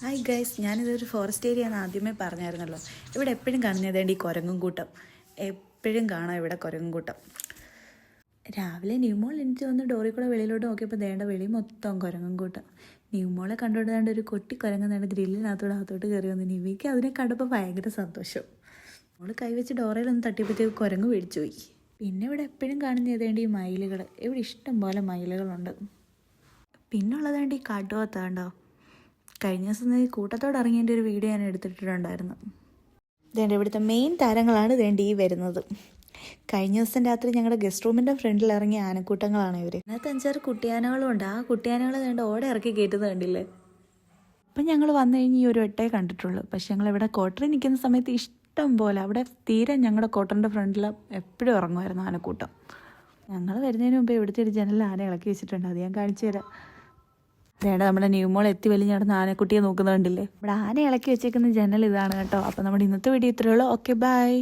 Hi guys, ഞാനിതൊരു forest area എന്ന് ആദ്യമേ പറഞ്ഞായിരുന്നല്ലോ. ഇവിടെ എപ്പോഴും കാണുന്നതേണ്ട ഈ കുരങ്ങും കൂട്ടം. എപ്പോഴും കാണാം ഇവിടെ കുരങ്ങും കൂട്ടം. രാവിലെ ന്യൂമോൾ എനിക്ക് വന്ന് ഡോറിൽ കൂടെ വെളിയിലോട്ട് നോക്കിയപ്പോൾ ദേണ്ട വെളി മൊത്തം കുരങ്ങും കൂട്ടം. ന്യൂമോളെ കണ്ടുകൊണ്ടാണ്ട് ഒരു കൊട്ടി കുരങ്ങുന്നതാണ് ഗ്രില്ലിനകത്തോട്ട് കയറി വന്നു. നിവിക്ക് അതിനെ കണ്ടപ്പോൾ ഭയങ്കര സന്തോഷം. നമ്മൾ കൈവച്ച് ഡോറയിലൊന്ന് തട്ടിയപ്പോഴത്തേക്ക് കുരങ്ങ് പേടിച്ചു പോയി. പിന്നെ ഇവിടെ എപ്പോഴും കാണുന്നതേണ്ട ഈ മയിലുകൾ. ഇവിടെ ഇഷ്ടം പോലെ മയിലുകളുണ്ട്. പിന്നുള്ളതേണ്ട ഈ കാട്ടുപോത്ത കണ്ടോ. കഴിഞ്ഞ ദിവസം ഈ കൂട്ടത്തോടെ ഇറങ്ങിയതിൻ്റെ ഒരു വീഡിയോ ഞാൻ എടുത്തിട്ടുണ്ടായിരുന്നു. ഇതേണ്ട ഇവിടുത്തെ മെയിൻ താരങ്ങളാണ് ഇതേണ്ട ഈ വരുന്നത്. കഴിഞ്ഞ ദിവസം രാത്രി ഞങ്ങളുടെ ഗസ്റ്റ് റൂമിൻ്റെ ഫ്രണ്ടിൽ ഇറങ്ങിയ ആനക്കൂട്ടങ്ങളാണ് ഇവർ. അതിനകത്ത് 5-6 കുട്ടിയാനകളും ഉണ്ട്. ആ കുട്ടിയാനകൾ വേണ്ട ഓടെ ഇറക്കി കയറ്റുന്നത് കണ്ടില്ലേ. അപ്പം ഞങ്ങൾ വന്നു കഴിഞ്ഞ് ഈ ഒരു വട്ടേ കണ്ടിട്ടുള്ളൂ. പക്ഷെ ഞങ്ങളിവിടെ ക്വാർട്ടറിൽ നിൽക്കുന്ന സമയത്ത് ഇഷ്ടം പോലെ അവിടെ തീരെ ഞങ്ങളുടെ ക്വാർട്ടറിൻ്റെ ഫ്രണ്ടിൽ എപ്പോഴും ഇറങ്ങുമായിരുന്നു ആനക്കൂട്ടം. ഞങ്ങൾ വരുന്നതിന് മുമ്പ് ഇവിടുത്തെ ഒരു ജനലിൽ ആന ഇളക്കി വെച്ചിട്ടുണ്ട്. അത് ഞാൻ കാണിച്ചു തരാം. വേണ്ട നമ്മുടെ ന്യൂമോൾ എത്തി വലിഞ്ഞ് നടന്ന് ആനക്കുട്ടിയെ നോക്കുന്നുണ്ടല്ലേ. ഇവിടെ ആന ഇളക്കി വെച്ചേക്കുന്ന ജനൽ ഇതാണ് കേട്ടോ. അപ്പോൾ നമ്മുടെ ഇന്നത്തെ വീഡിയോ ഇത്രയേ ഉള്ളൂ. Okay, by.